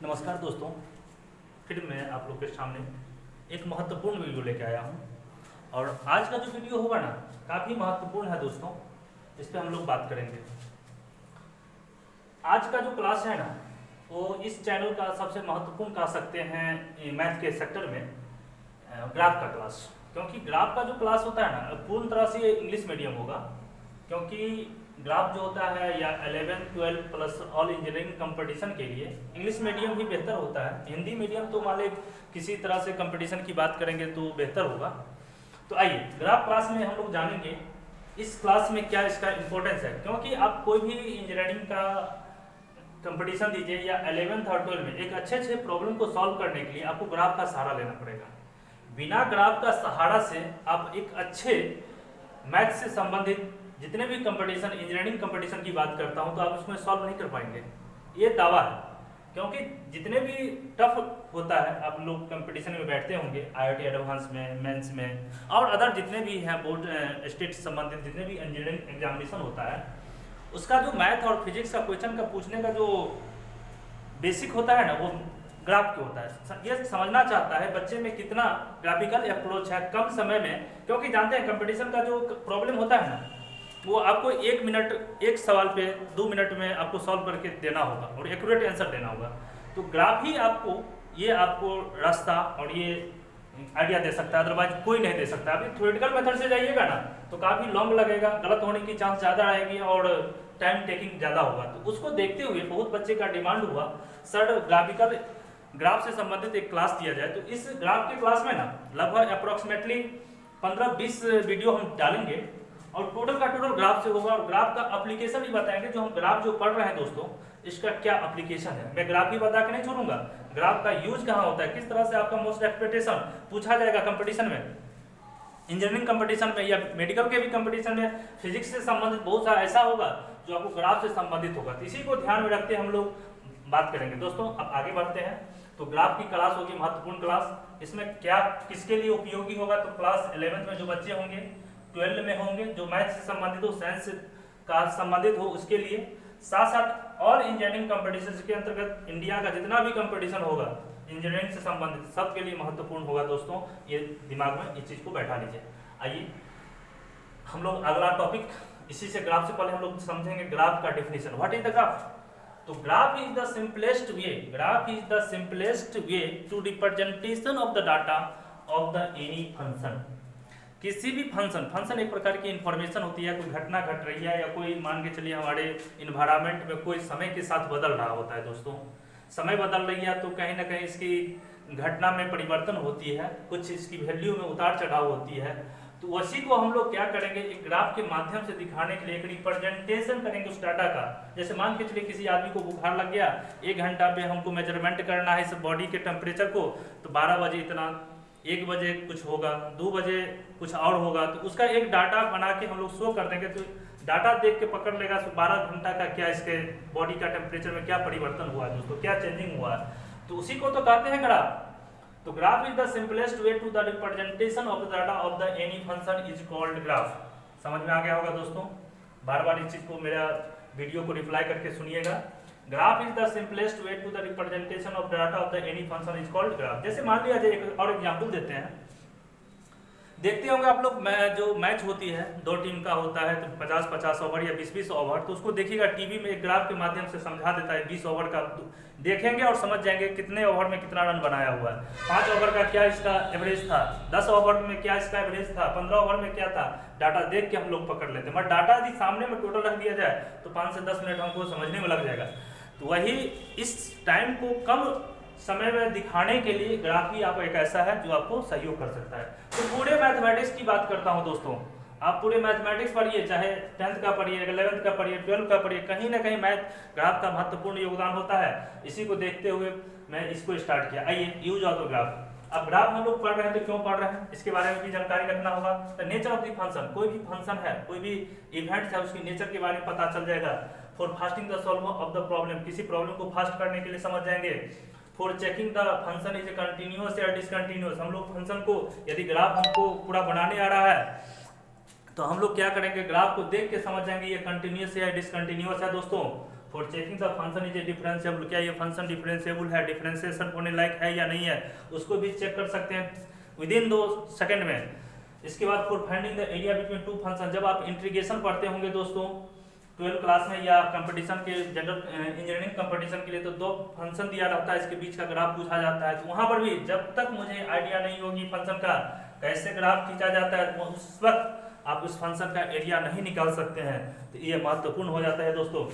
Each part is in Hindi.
नमस्कार दोस्तों, फिर मैं आप लोग के सामने एक महत्वपूर्ण वीडियो लेके आया हूँ। और आज का जो वीडियो होगा ना, काफ़ी महत्वपूर्ण है दोस्तों। इस पे हम लोग बात करेंगे। आज का जो क्लास है ना, वो इस चैनल का सबसे महत्वपूर्ण कह सकते हैं मैथ के सेक्टर में ग्राफ का क्लास। क्योंकि ग्राफ का जो क्लास होता है ना, पूर्ण तरह से इंग्लिश मीडियम होगा। क्योंकि ग्राफ जो होता है या 11, 12 प्लस ऑल इंजीनियरिंग कंपटीशन के लिए इंग्लिश मीडियम ही बेहतर होता है। हिंदी मीडियम तो मान लें किसी तरह से कंपटीशन की बात करेंगे तो बेहतर होगा। तो आइए ग्राफ क्लास में हम लोग जानेंगे इस क्लास में क्या इसका इम्पोर्टेंस है। क्योंकि आप कोई भी इंजीनियरिंग का कंपटीशन दीजिए या 11th और 12 में एक अच्छे प्रॉब्लम को सॉल्व करने के लिए आपको ग्राफ का सहारा लेना पड़ेगा। बिना ग्राफ का सहारा से आप एक अच्छे मैथ से संबंधित जितने भी कंपटीशन इंजीनियरिंग कंपटीशन की बात करता हूं तो आप उसमें सॉल्व नहीं कर पाएंगे, ये दावा है। क्योंकि जितने भी टफ होता है, आप लोग कंपटीशन में बैठते होंगे IIT एडवांस में, मेंस में और अदर जितने भी हैं बोर्ड स्टेट संबंधित जितने भी इंजीनियरिंग एग्जामिनेशन होता है, उसका जो मैथ और फिजिक्स का क्वेश्चन का पूछने का जो बेसिक होता है ना, वो ग्राफ के होता है। ये समझना चाहता है बच्चे में कितना ग्राफिकल अप्रोच है कम समय में। क्योंकि जानते हैं कंपटीशन का जो प्रॉब्लम होता है ना, वो आपको 1 मिनट एक सवाल पे 2 मिनट में आपको सॉल्व करके देना होगा और एक्यूरेट आंसर देना होगा। तो ग्राफ ही आपको रास्ता और ये आइडिया दे सकता है, अदरवाइज कोई नहीं दे सकता। अभी थ्योरेटिकल मेथड से जाइएगा ना तो काफ़ी लॉन्ग लगेगा, गलत होने की चांस ज़्यादा रहेगी और टाइम टेकिंग ज़्यादा होगा। तो उसको देखते हुए बहुत बच्चे का डिमांड हुआ सर ग्राफिकल ग्राफ से संबंधित एक क्लास दिया जाए। तो इस ग्राफ के क्लास में ना लगभग अप्रोक्सीमेटली 15-20 वीडियो हम डालेंगे और टोटल का टोटल ग्राफ से होगा। और ग्राफ का एप्लीकेशन भी बताएंगे। जो हम ग्राफ जो पढ़ रहे हैं दोस्तों, इसका क्या एप्लीकेशन है। मैं ग्राफ ही बता के नहीं छोड़ूंगा, ग्राफ का यूज कहाँ होता है, किस तरह से आपका मोस्ट एक्सपेक्टेशन पूछा जाएगा कंपटीशन में, इंजीनियरिंग कंपटीशन में या मेडिकल के भी कंपटीशन में। फिजिक्स से संबंधित बहुत सारा ऐसा होगा जो आपको ग्राफ से संबंधित होगा। तो इसी को ध्यान में रखते हम लोग बात करेंगे दोस्तों। अब आगे बढ़ते हैं। तो ग्राफ की क्लास होगी महत्वपूर्ण क्लास। इसमें क्या किसके लिए उपयोगी होगा, तो क्लास 11th में जो बच्चे होंगे, 12 में होंगे, जो मैथ से संबंधित हो, साइंस का संबंधित हो, उसके लिए। साथ साथ और इंजीनियरिंग कंपटीशन के अंतर्गत इंडिया का जितना भी कंपटीशन होगा इंजीनियरिंग से संबंधित, सबके लिए महत्वपूर्ण होगा दोस्तों। ये दिमाग में इस चीज को बैठा लीजिए। आइए हम लोग अगला टॉपिक, इसी से ग्राफ से पहले हम लोग समझेंगे ग्राफ का definition. What is the graph. तो graph is the simplest way to representation of the data of the any function. किसी भी फंक्शन एक प्रकार की इंफॉर्मेशन होती है। कोई घटना घट रही है या कोई मान के चलिए हमारे इन्वायरमेंट में कोई समय के साथ बदल रहा होता है दोस्तों। समय बदल रही है तो कहीं ना कहीं इसकी घटना में परिवर्तन होती है, कुछ इसकी वैल्यू में उतार चढ़ाव होती है। तो उसी को हम लोग क्या करेंगे, एक ग्राफ के माध्यम से दिखाने के लिए एक रिप्रेजेंटेशन करेंगे उस डाटा का। जैसे मान के चलिए किसी आदमी को बुखार लग गया, 1 घंटा पे हमको मेजरमेंट करना है इस बॉडी के टेम्परेचर को, तो 12 बजे इतना, 1 बजे कुछ होगा, 2 बजे कुछ और होगा। तो उसका एक डाटा बना के हम लोग शो कर देंगे। तो डाटा देख के पकड़ लेगा 12 घंटा का क्या इसके बॉडी का टेम्परेचर में क्या परिवर्तन हुआ है दोस्तों, क्या चेंजिंग हुआ है। तो उसी को तो कहते हैं ग्राफ। तो graph is the simplest way to the representation of the data of the any function is called graph. समझ में आ गया होगा दोस्तों। बार बार इस चीज को मेरा वीडियो को रिप्लाई करके सुनिएगा। Graph is the simplest way to the representation of data of the any function is called graph. जैसे मान लिया जाए एक और एग्जांपल देते हैं। देखते होंगे आप लोग, जो मैच होती है 2 टीम का होता है, तो 50-50 ओवर या 20-20 ओवर, तो उसको देखिएगा टीवी में एक ग्राफ के माध्यम से समझा देता है। 20 ओवर का देखेंगे और समझ जाएंगे कितने ओवर में कितना रन बनाया हुआ है, 5 ओवर का क्या इसका एवरेज था, 10 ओवर में क्या इसका एवरेज था, 15 ओवर में क्या था। डाटा देख के हम लोग पकड़ लेते हैं। मगर डाटा यदि सामने में टोटल रख दिया जाए तो 5 से 10 मिनट हमको समझने में लग जाएगा। तो वही इस टाइम को कम समय में दिखाने के लिए ग्राफ ही आप एक ऐसा है जो आपको सहयोग कर सकता है। तो पूरे मैथमेटिक्स की बात करता हूं दोस्तों, आप पूरे मैथमेटिक्स पढ़िए, चाहे 10th का पढ़िए, 11th का पढ़िए, 12th का पढ़िए, कहीं ना कहीं मैथ ग्राफ का महत्वपूर्ण योगदान होता है। इसी को देखते हुए मैं इसको स्टार्ट किया। आइए यूज ऑफ द ग्राफ। अब ग्राफ हम लोग पढ़ रहे हैं तो क्यों पढ़ रहे हैं, इसके बारे में भी जानकारी रखना होगा। The nature of the function, कोई भी फंक्शन है, कोई भी इवेंट है, उसकी नेचर के बारे में पता चल जाएगा। For fasting the solve of the problem, किसी प्रॉब्लम को फास्ट करने के लिए समझ जाएंगे। For checking the function is continuous या डिसकंटिन्यूअस, हम लोग फंक्शन को यदि ग्राफ हमको पूरा बनाने आ रहा है तो हम लोग क्या करेंगे, ग्राफ को देख के समझ जाएंगे ये कंटिन्यूअस है या डिसकंटिन्यूअस है दोस्तों। For checking the function is a differentiable, क्या ये फंक्शन डिफरेंशिएबल है, डिफरेंशिएशन होने लायक है या नहीं है, उसको भी चेक कर सकते हैं विद इन 2 सेकंड में। इसके बाद for finding the area between two function, जब आप इंटीग्रेशन पढ़ते होंगे दोस्तों 12 क्लास में या कंपटीशन के जनरल इंजीनियरिंग कंपटीशन के लिए, तो 2 फंक्शन दिया रहता है, इसके बीच का ग्राफ पूछा जाता है। तो वहां पर भी जब तक मुझे आइडिया नहीं होगी फंक्शन का कैसे ग्राफ खींचा जाता है, तो उस वक्त आप उस फंक्शन का एरिया नहीं निकाल सकते हैं। तो ये महत्वपूर्ण हो जाता है दोस्तों।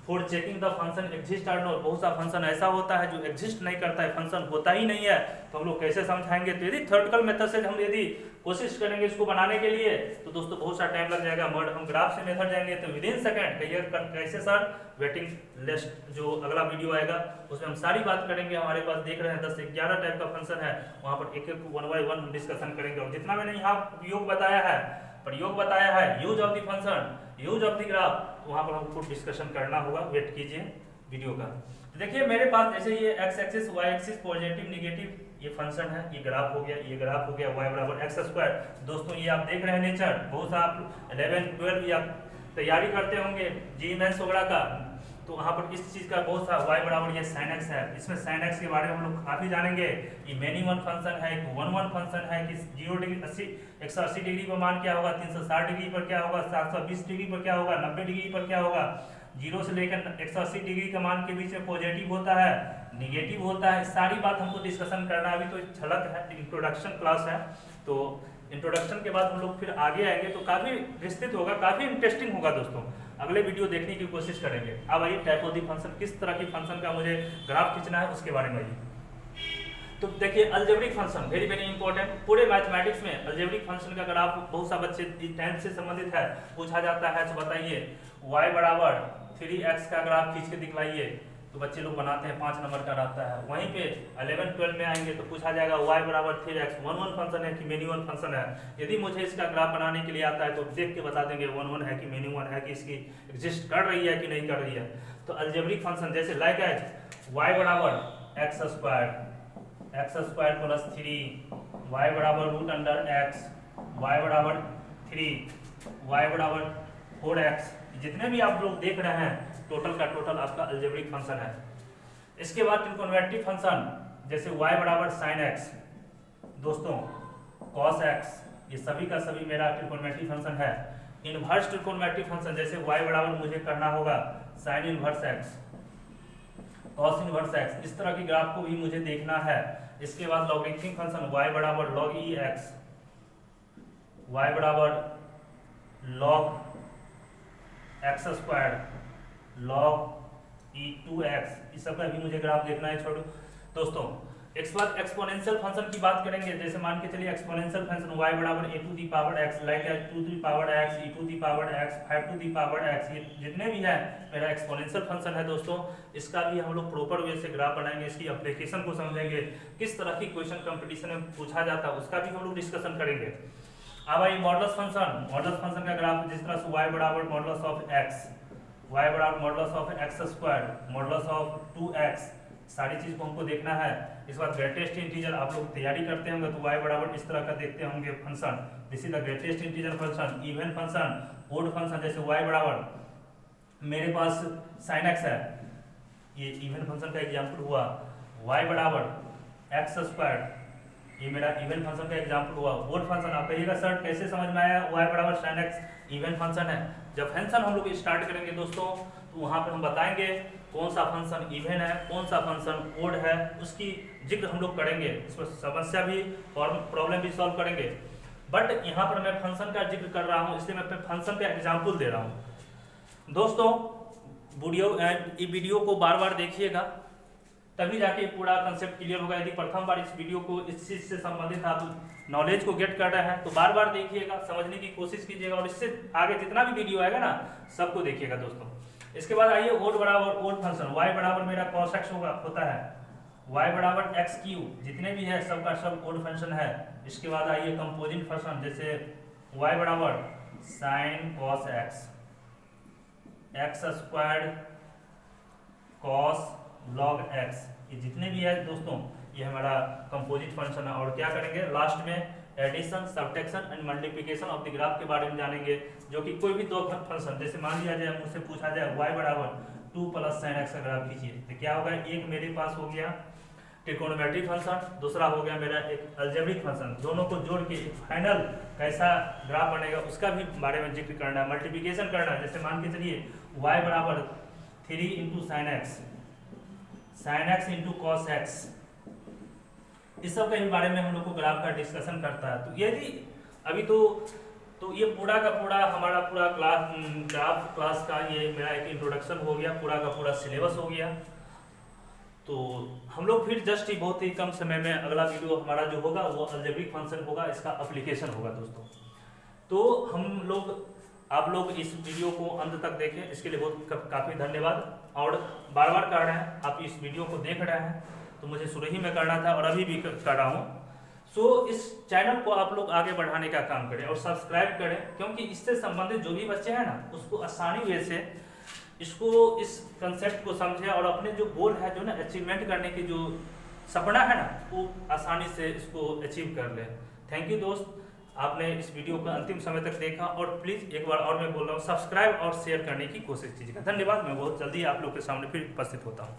For checking the function exist और नॉट, बहुत सा फंक्शन ऐसा होता है जो एग्जिस्ट नहीं करता है, फंक्शन होता ही नहीं है, तो हम लोग कैसे समझाएंगे। तो यदि थ्योरेटिकल मेथड से हम यदि कोशिश करेंगे इसको बनाने के लिए, तो दोस्तों बहुत सा टाइम लग जाएगा। मगर हम ग्राफ से मेथड जाएंगे तो विद इन सेकंड क्लियर कैसे सर, वेटिंग लिस्ट जो अगला वीडियो आएगा उसमें हम सारी बात करेंगे। हमारे पास देख रहे हैं 10 से 11 टाइप का फंक्शन है, वहां पर एक एक 1 बाय 1 हम डिस्कशन करेंगे। और जितना मैंने यहाँ उपयोग बताया है, प्रयोग बताया है, use of the function, use of the graph, वहां पर हमको डिस्कशन करना होगा। वेट कीजिए वीडियो का। तो देखिए मेरे पास जैसे ये x axis y axis positive negative ये फंक्शन है, ये ग्राफ हो गया, ये ग्राफ हो गया, y बराबर एक्स स्क्वायर। दोस्तों ये आप देख रहे हैं नेचर, बहुत सा आप 11 12 या तैयारी करते होंगे जी मेंस वगैरह का, तो वहाँ पर इस चीज़ का बहुत सा y बराबर ये sin x है। इसमें sin x के बारे में हम लोग काफ़ी जानेंगे। ये मेनी वन फंक्शन है, कि 1 1 फंक्शन है, कि 0 डिग्री 180 डिग्री पर मान क्या होगा, 360 डिग्री पर क्या होगा, 720 डिग्री पर क्या होगा, 90 डिग्री पर क्या होगा, 0 से लेकर 180 डिग्री का मान के बीच में पॉजिटिव होता है, निगेटिव होता है, सारी बात हमको डिस्कशन करना है। अभी तो झलक है, इंट्रोडक्शन क्लास है, तो इंट्रोडक्शन के बाद हम लोग फिर आगे आएंगे तो काफ़ी विस्तृत होगा, काफ़ी इंटरेस्टिंग होगा दोस्तों। अगले वीडियो देखने की कोशिश करेंगे। अब आइए टाइप ऑफ दी फंक्शन, किस तरह की फंक्शन का मुझे ग्राफ खींचना है उसके बारे में आइए। तो देखिए algebraic function very very important. पूरे मैथमेटिक्स में अलजेब्रिक फंक्शन का ग्राफ बहुत सा बच्चे 10 से संबंधित है, पूछा जाता है। तो बताइए y बराबर 3x का ग्राफ खींच के दिखलाइए, तो बच्चे लोग बनाते हैं, 5 नंबर का रहता है। वहीं पे 11 12 में आएंगे तो पूछा जाएगा y बराबर 3x 1 1 फंक्शन है कि मेनी वन फंक्शन है। यदि मुझे इसका ग्राफ बनाने के लिए आता है तो देख के बता देंगे 1 1 है कि मेनी वन है, कि इसकी एग्जिस्ट कर रही है कि नहीं कर रही है। तो अलजेब्रिक फंक्शन जैसे लाइक एज y बराबर एक्स स्क्वायर प्लस 3, y बराबर रूट अंडर x, y बराबर 3, y बराबर 4x, जितने भी आप लोग देख रहे हैं टोटल का टोटल आपका अलजेब्रिक फंक्शन है। इसके बाद ट्रिगोनोमेट्रिक फंक्शन जैसे y बराबर sin x, दोस्तों cos x, ये सभी का सभी मेरा ट्रिगोनोमेट्रिक फंक्शन है। इनवर्स ट्रिगोनोमेट्रिक फंक्शन जैसे y बराबर मुझे करना होगा sin inverse x, cos inverse x, इस तरह की ग्राफ को भी मुझे देखना है। इसके बाद लॉगरिथमिक फंक्शन y बराबर log e x, y बराबर log x square, log e 2x, इस सब का भी मुझे ग्राफ देखना है छोटू दोस्तों। इसके बाद एक्सपोनेंशियल फंक्शन की बात करेंगे। जैसे मान के चलिए एक्सपोनेंशियल फंक्शन y बराबर a to the power x, like 2 to the power x, e to the power x, 5 to the power x, ये जितने भी है मेरा एक्सपोनेंशियल फंक्शन है दोस्तों। इसका भी हम लोग प्रॉपर वे से ग्राफ बनाएंगे, इसकी एप्लीकेशन को समझेंगे, किस तरह की क्वेश्चन कंपटीशन में पूछा जाता है उसका भी हम लोग डिस्कशन करेंगे। अब आई मॉडुलस फंक्शन का ग्राफ जिस तरह से y बराबर मॉडुलस ऑफ x, y बराबर modulus of x square, modulus of 2x, सारी चीज को हमको देखना है। इस बार ग्रेटेस्ट इंटीजर आप लोग तैयारी करते होंगे तो y बराबर इस तरह का देखते होंगे function, this is the greatest integer function. Even function, odd function जैसे y बराबर मेरे पास sin x है, ये इवन फंक्शन का एग्जांपल हुआ। y बराबर x स्क्वायर, ये मेरा इवन फंक्शन का एग्जांपल हुआ। ओड फंक्शन आप कहिएगा सर कैसे समझ में आया, y बराबर sin x इवन फंक्शन है। जब फंक्शन हम लोग स्टार्ट करेंगे दोस्तों तो वहाँ पर हम बताएंगे कौन सा फंक्शन इवन है, कौन सा फंक्शन ओड है, उसकी जिक्र हम लोग करेंगे, इसमें समस्या भी और प्रॉब्लम भी सॉल्व करेंगे। बट यहाँ पर मैं फंक्शन का जिक्र कर रहा हूँ इसलिए मैं अपने फंक्शन का एग्जाम्पल दे रहा हूँ दोस्तों। वीडियो को बार बार देखिएगा तभी जाके पूरा कंसेप्ट क्लियर होगा। यदि प्रथम बार इस वीडियो को इस चीज से संबंधित आप नॉलेज को गेट कर रहे हैं तो बार बार देखिएगा, समझने की कोशिश कीजिएगा और इससे आगे जितना भी वीडियो आएगा ना सबको देखिएगा दोस्तों। इसके बाद आइए ओड बराबर ओड फंक्शन, y बराबर मेरा cos x होता है, y बराबर x क्यूब, जितने भी है सबका सब ओड फंक्शन है। इसके बाद आइए कंपोजिट फंक्शन जैसे y बराबर sin cos x, x square cos log x, ये जितने भी है दोस्तों ये हमारा कंपोजिट फंक्शन है। और क्या करेंगे लास्ट में addition, subtraction and multiplication of the graph के बारे में जानेंगे, जो कि कोई भी दो फंक्शन जैसे मान लिया जाए मुझसे पूछा जाए y बराबर 2 प्लस साइन एक्स का ग्राफ खींचिए तो क्या होगा, एक मेरे पास हो गया ट्रिकोनोमेट्रिक फंक्शन, दूसरा हो गया मेरा एक अलजेब्रिक फंक्शन, दोनों को जोड़ के फाइनल कैसा ग्राफ बनेगा उसका भी बारे में जिक्र करना है, मल्टीप्लिकेशन करना है। जैसे मान के चलिए y बराबर 3 into sine x into cos x, इस सब के बारे में हम लोग को ग्राफ का डिस्कशन करता है। तो यदि अभी तो ये पूरा का पूरा हमारा पूरा ग्राफ क्लास का ये मेरा एक इंट्रोडक्शन हो गया, पूरा का पूरा सिलेबस हो गया। तो हम लोग फिर जस्ट ही बहुत ही कम समय में अगला वीडियो हमारा जो होगा वो अलजेब्रिक फंक्शन होगा, इसका एप्लीकेशन होगा दोस्तों। तो आप लोग इस वीडियो को अंत तक देखें, इसके लिए बहुत काफ़ी धन्यवाद। और बार बार कर रहे हैं आप इस वीडियो को देख रहे हैं, तो मुझे शुरू ही में करना था और अभी भी कर रहा हूँ। सो इस चैनल को आप लोग आगे बढ़ाने का काम करें और सब्सक्राइब करें, क्योंकि इससे संबंधित जो भी बच्चे हैं ना उसको आसानी वे से इसको इस कंसेप्ट को समझे और अपने जो गोल है जो ना अचीवमेंट करने की जो सपना है ना वो आसानी से इसको अचीव कर ले। थैंक यू दोस्त, आपने इस वीडियो को अंतिम समय तक देखा और प्लीज़ एक बार और मैं बोल रहा हूँ सब्सक्राइब और शेयर करने की कोशिश कीजिएगा। धन्यवाद। मैं बहुत जल्दी आप लोग के सामने फिर उपस्थित होता हूँ।